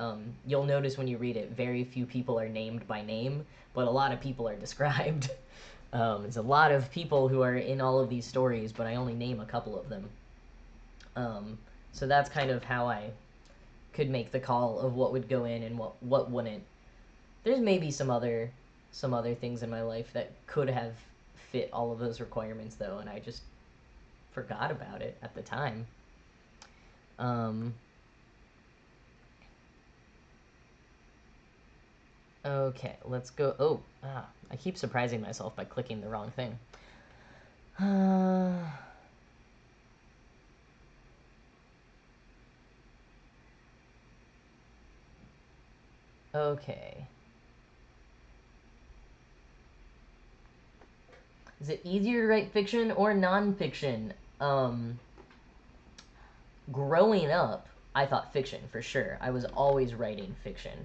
You'll notice when you read it, very few people are named by name, but a lot of people are described. There's a lot of people who are in all of these stories, but I only name a couple of them. So that's kind of how I could make the call of what would go in and what wouldn't. There's maybe some other things in my life that could have fit all of those requirements though, and I just forgot about it at the time. Um, okay, let's go. Oh, I keep surprising myself by clicking the wrong thing. Okay. Is it easier to write fiction or nonfiction? Um, Growing up, I thought fiction for sure. I was always writing fiction,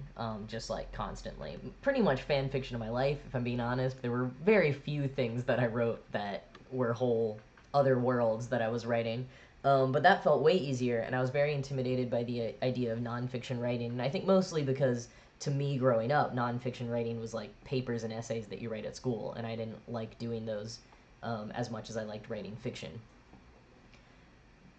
just like constantly. Pretty much fan fiction of my life, if I'm being honest. There were very few things that I wrote that were whole other worlds that I was writing. But that felt way easier, and I was very intimidated by the idea of nonfiction writing. And I think mostly because, to me, growing up, nonfiction writing was like papers and essays that you write at school, and I didn't like doing those as much as I liked writing fiction.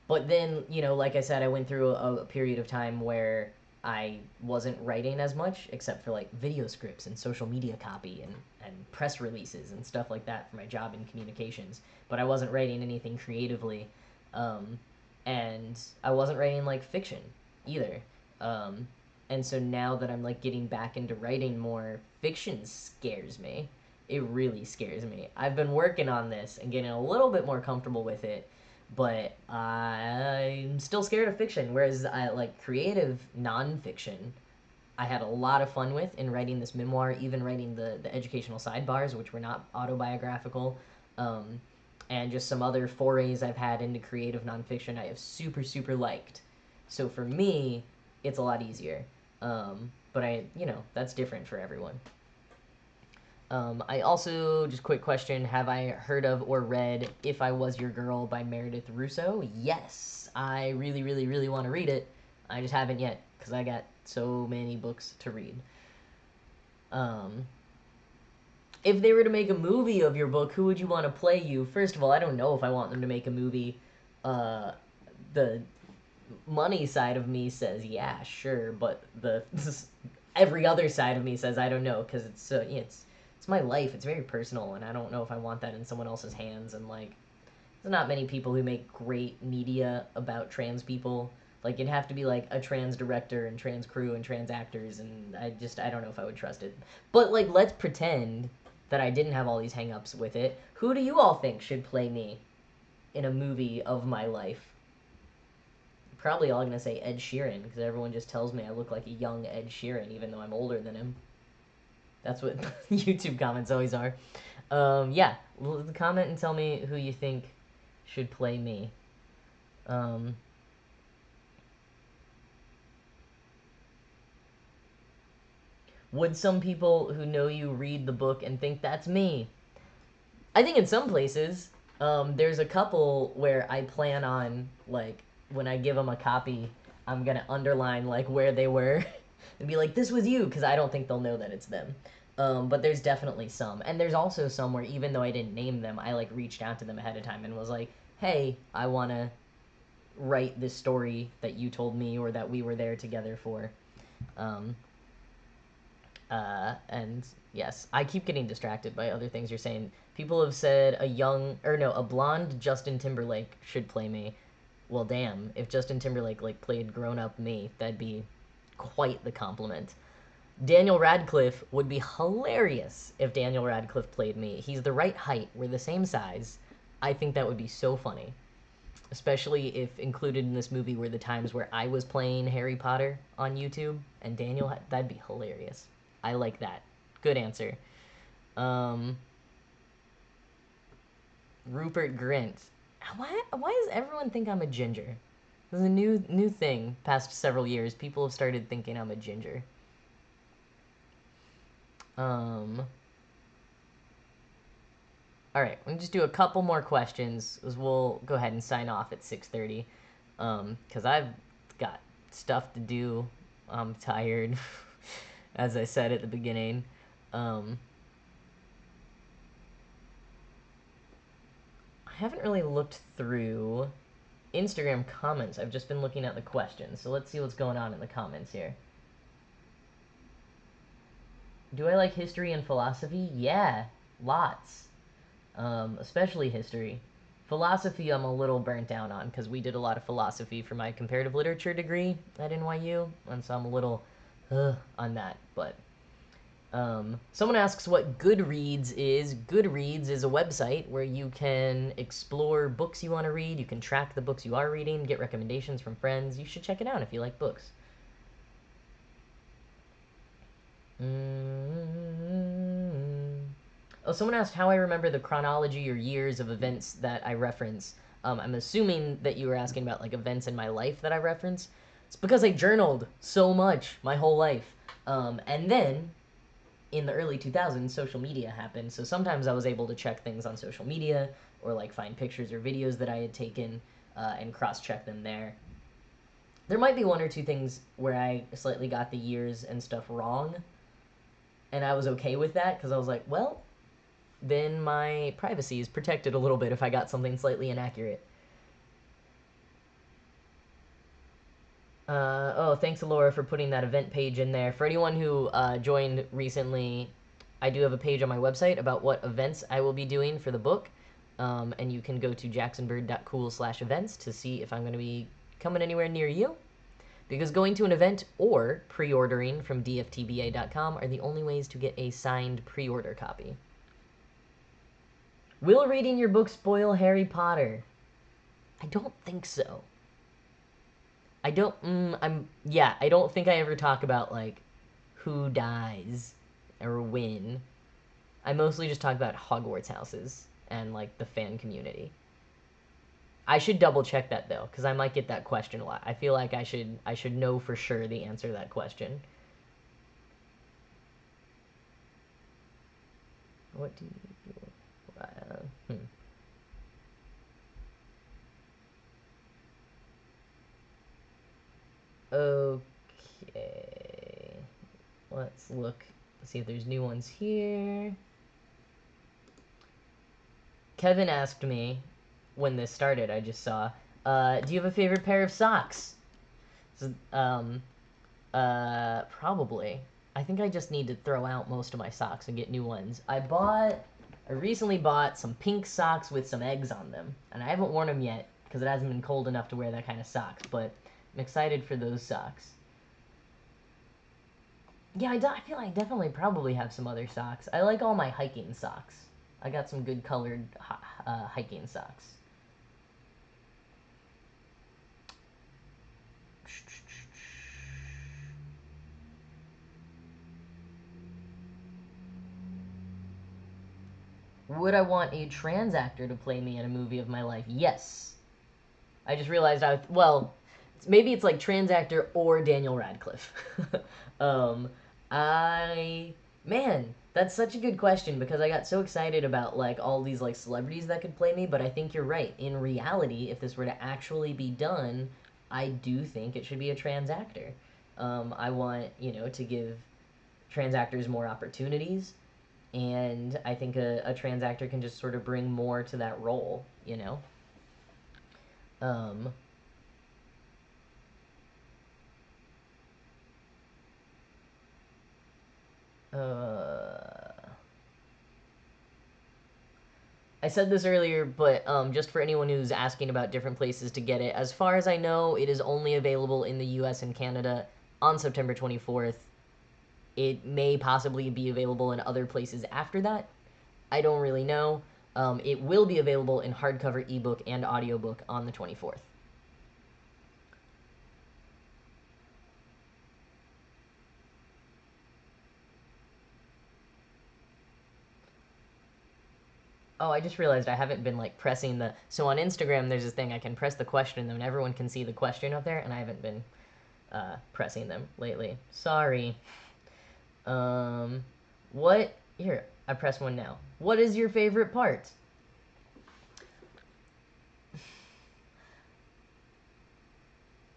But then, you know, like I said, I went through a period of time where I wasn't writing as much, except for like video scripts and social media copy and press releases and stuff like that for my job in communications. But I wasn't writing anything creatively. Um, and I wasn't writing like fiction either. Um, and so now that I'm like getting back into writing more, fiction scares me. It really scares me. I've been working on this and getting a little bit more comfortable with it, but I'm still scared of fiction. Whereas I like creative nonfiction, I had a lot of fun with in writing this memoir, even writing the educational sidebars, which were not autobiographical, um, and just some other forays I've had into creative nonfiction I have super liked. So for me, it's a lot easier. But you know, that's different for everyone. I also, just quick question, have I heard of or read If I Was Your Girl by Meredith Rousseau? Yes. I really want to read it. I just haven't yet, because I got so many books to read. Um, if they were to make a movie of your book, who would you want to play you? First of all, I don't know if I want them to make a movie. Uh, the money side of me says, yeah, sure, but the every other side of me says, I don't know, because it's my life. It's very personal, and I don't know if I want that in someone else's hands. And like, there's not many people who make great media about trans people. Like, it'd have to be like a trans director and trans crew and trans actors, and I don't know if I would trust it. But like, let's pretend that I didn't have all these hangups with it. Who do you all think should play me in a movie of my life? Probably all gonna say Ed Sheeran, because everyone just tells me I look like a young Ed Sheeran, even though I'm older than him. That's what YouTube comments always are. Yeah, comment and tell me who you think should play me. Um, would some people who know you read the book and think that's me? I think in some places, there's a couple where I plan on, like, when I give them a copy, I'm gonna underline, like, where they were and be like, this was you, because I don't think they'll know that it's them. But there's definitely some. And there's also some where, even though I didn't name them, I, like, reached out to them ahead of time and was like, hey, I want to write this story that you told me or that we were there together for. Um, and yes, I keep getting distracted by other things you're saying. People have said a blonde Justin Timberlake should play me. Well, damn, if Justin Timberlake like played grown-up me, that'd be quite the compliment. Daniel Radcliffe would be hilarious if Daniel Radcliffe played me. He's the right height. We're the same size. I think that would be so funny. Especially if included in this movie were the times where I was playing Harry Potter on YouTube and Daniel, that'd be hilarious. I like that. Good answer. Um, Rupert Grint. Why does everyone think I'm a ginger? This is a new thing. Past several years, people have started thinking I'm a ginger. Um, all right, we'll just do a couple more questions, as we'll go ahead and sign off at 6:30. Because I've got stuff to do. I'm tired, as I said at the beginning. Um, I haven't really looked through Instagram comments. I've just been looking at the questions. So let's see what's going on in the comments here. Do I like history and philosophy? Yeah, lots. Especially history. Philosophy, I'm a little burnt down on because we did a lot of philosophy for my comparative literature degree at NYU, and so I'm a little on that. But someone asks what Goodreads is. Goodreads is a website where you can explore books you want to read. You can track the books you are reading, get recommendations from friends. You should check it out if you like books. Oh, someone asked how I remember the chronology or years of events that I reference. I'm assuming that you were asking about like events in my life that I reference. It's because I journaled so much my whole life. And then in the early 2000s, social media happened. So sometimes I was able to check things on social media or like find pictures or videos that I had taken and cross check them there. There might be one or two things where I slightly got the years and stuff wrong. And I was okay with that because I was like, well, then my privacy is protected a little bit if I got something slightly inaccurate. Oh, thanks, Laura, for putting that event page in there. For anyone who joined recently, I do have a page on my website about what events I will be doing for the book. And you can go to jacksonbird.cool/events to see if I'm going to be coming anywhere near you. Because going to an event or pre-ordering from dftba.com are the only ways to get a signed pre-order copy. Will reading your book spoil Harry Potter? I don't think so. I don't. I don't think I ever talk about like who dies or when. I mostly just talk about Hogwarts houses and like the fan community. I should double check that though, because I might get that question a lot. I feel like I should know for sure the answer to that question. What do you do? Okay. Let's look. See if there's new ones here. Kevin asked me when this started. I just saw. Do you have a favorite pair of socks? So, probably. I think I just need to throw out most of my socks and get new ones. I recently bought some pink socks with some eggs on them, and I haven't worn them yet because it hasn't been cold enough to wear that kind of socks. But I'm excited for those socks. Yeah, I feel like I definitely probably have some other socks. I like all my hiking socks. I got some good colored hiking socks. Would I want a trans actor to play me in a movie of my life? Yes. I just realized well, maybe it's like trans actor or Daniel Radcliffe. um, I man, that's such a good question because I got so excited about like all these like celebrities that could play me, but I think you're right. In reality, if this were to actually be done, I do think it should be a trans actor. I want, to give trans actors more opportunities, and I think a trans actor can just sort of bring more to that role. Um, uh, I said this earlier, but just for anyone who's asking about different places to get it, as far as I know, it is only available in the US and Canada on September 24th. It may possibly be available in other places after that. I don't really know. It will be available in hardcover, ebook, and audiobook on the 24th. Oh, I just realized I haven't been like pressing the. So on Instagram, there's this thing I can press the question, and everyone can see the question up there, and I haven't been pressing them lately. Sorry. Um, what? Here, I press one now. What is your favorite part?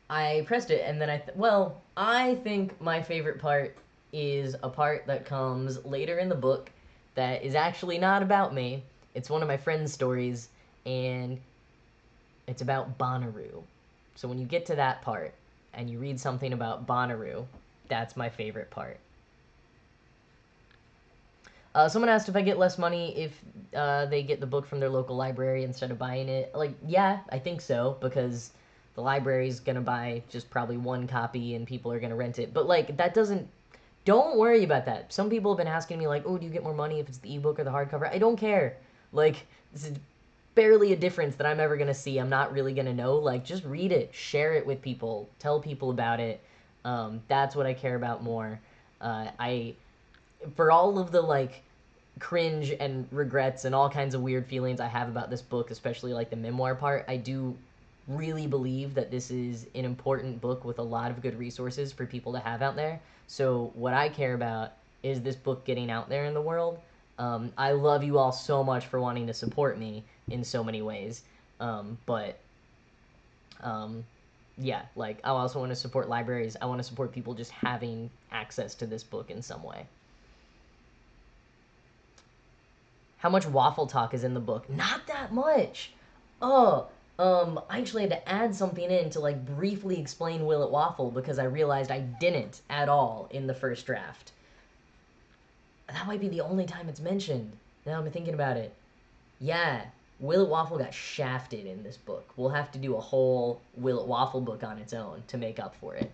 I pressed it, and then well, I think my favorite part is a part that comes later in the book that is actually not about me. It's one of my friend's stories, and it's about Bonnaroo. So when you get to that part and you read something about Bonnaroo, that's my favorite part. Someone asked if I get less money if they get the book from their local library instead of buying it. Like, yeah, I think so, because the library's gonna buy just probably one copy and people are gonna rent it. But, like, that doesn't. Don't worry about that. Some people have been asking me, like, oh, do you get more money if it's the ebook or the hardcover? I don't care. Like, this is barely a difference that I'm ever gonna see. I'm not really gonna know. Like, just read it, share it with people, tell people about it. That's what I care about more. For all of the like cringe and regrets and all kinds of weird feelings I have about this book, especially like the memoir part, I do really believe that this is an important book with a lot of good resources for people to have out there. So what I care about is this book getting out there in the world. I love you all so much for wanting to support me in so many ways. But um, yeah, like I also want to support libraries. I want to support people just having access to this book in some way. How much waffle talk is in the book? Not that much. Oh, I actually had to add something in to like briefly explain Will It Waffle because I realized I didn't at all in the first draft. That might be the only time it's mentioned. Now I'm thinking about it. Yeah, Will It Waffle got shafted in this book. We'll have to do a whole Will It Waffle book on its own to make up for it.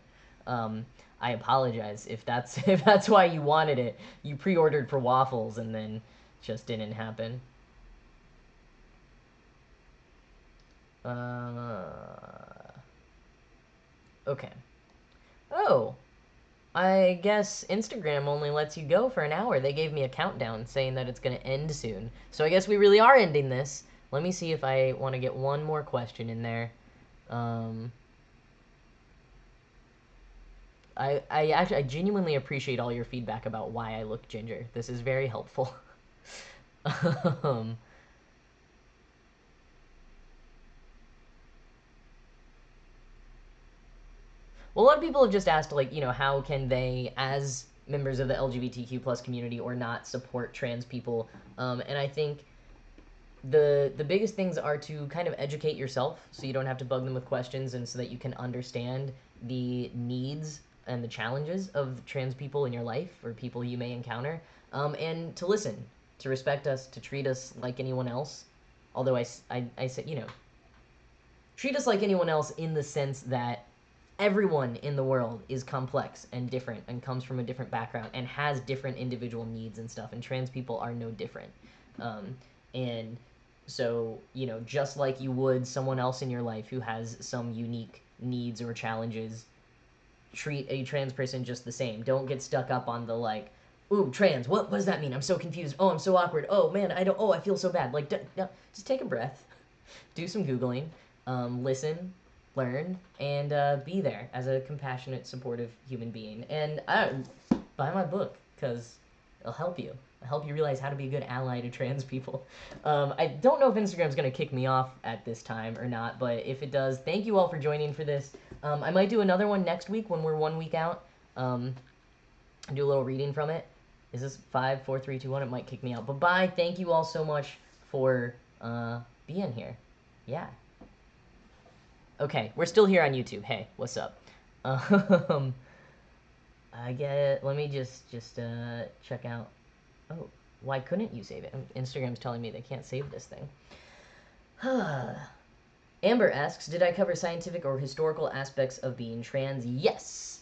Um, I apologize if that's if that's why you wanted it. You pre-ordered for waffles and then just didn't happen. Uh, okay. Oh, I guess Instagram only lets you go for an hour. They gave me a countdown saying that it's going to end soon. So I guess we really are ending this. Let me see if I want to get one more question in there. Um, I genuinely appreciate all your feedback about why I look ginger. This is very helpful. um, Well, a lot of people have just asked, like, how can they, as members of the LGBTQ plus community, or not support trans people? And I think the biggest things are to kind of educate yourself, so you don't have to bug them with questions, and so that you can understand the needs and the challenges of trans people in your life or people you may encounter, and to listen, to respect us, to treat us like anyone else. Although I said, treat us like anyone else in the sense that everyone in the world is complex and different and comes from a different background and has different individual needs and stuff, and trans people are no different. And so, just like you would someone else in your life who has some unique needs or challenges, treat a trans person just the same. Don't get stuck up on the like, ooh, trans. What does that mean? I'm so confused. Oh, I'm so awkward. Oh man, I don't. Oh, I feel so bad. Like, just take a breath, do some googling, listen, learn, and be there as a compassionate, supportive human being. And buy my book because it'll help you. It'll help you realize how to be a good ally to trans people. I don't know if Instagram's gonna kick me off at this time or not, but if it does, thank you all for joining for this. I might do another one next week when we're 1 week out. Do a little reading from it. Is this 5, 4, 3, 2, 1? It might kick me out. But bye. Thank you all so much for being here. Yeah. Okay, we're still here on YouTube. Hey, what's up? I get. Let me just check out. Oh, why couldn't you save it? Instagram's telling me they can't save this thing. Amber asks, did I cover scientific or historical aspects of being trans? Yes,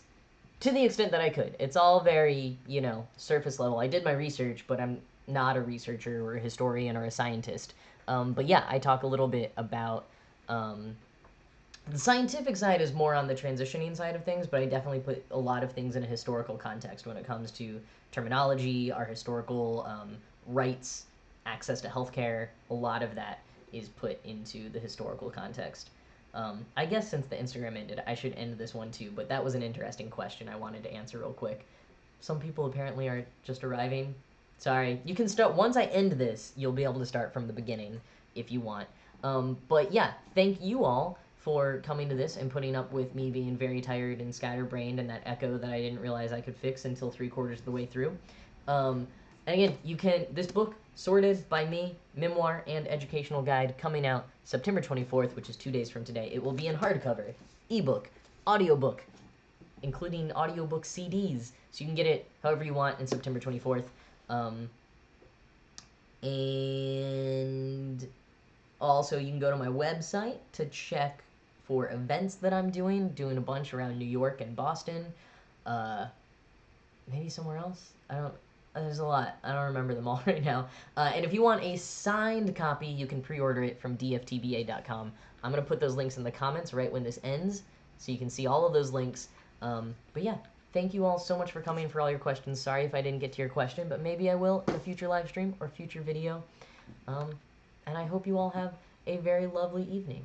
to the extent that I could. It's all very, surface level. I did my research, but I'm not a researcher or a historian or a scientist. But yeah, I talk a little bit about the scientific side is more on the transitioning side of things, but I definitely put a lot of things in a historical context when it comes to terminology, our historical rights, access to healthcare. A lot of that is put into the historical context. I guess since the Instagram ended, I should end this one too, but that was an interesting question I wanted to answer real quick. Some people apparently are just arriving. Sorry. You can start, once I end this, you'll be able to start from the beginning if you want. But yeah, thank you all for coming to this and putting up with me being very tired and scatterbrained and that echo that I didn't realize I could fix until 3/4 of the way through. And again, this book, Sorted by me, Memoir and Educational Guide, coming out September 24th, which is 2 days from today. It will be in hardcover, ebook, audiobook, including audiobook CDs, so you can get it however you want in September 24th. And also, you can go to my website to check for events that I'm doing a bunch around New York and Boston. Maybe somewhere else? There's a lot. I don't remember them all right now. And if you want a signed copy, you can pre-order it from dftba.com. I'm going to put those links in the comments right when this ends, so you can see all of those links. But yeah, thank you all so much for coming, for all your questions. Sorry if I didn't get to your question, but maybe I will in a future live stream or future video. And I hope you all have a very lovely evening.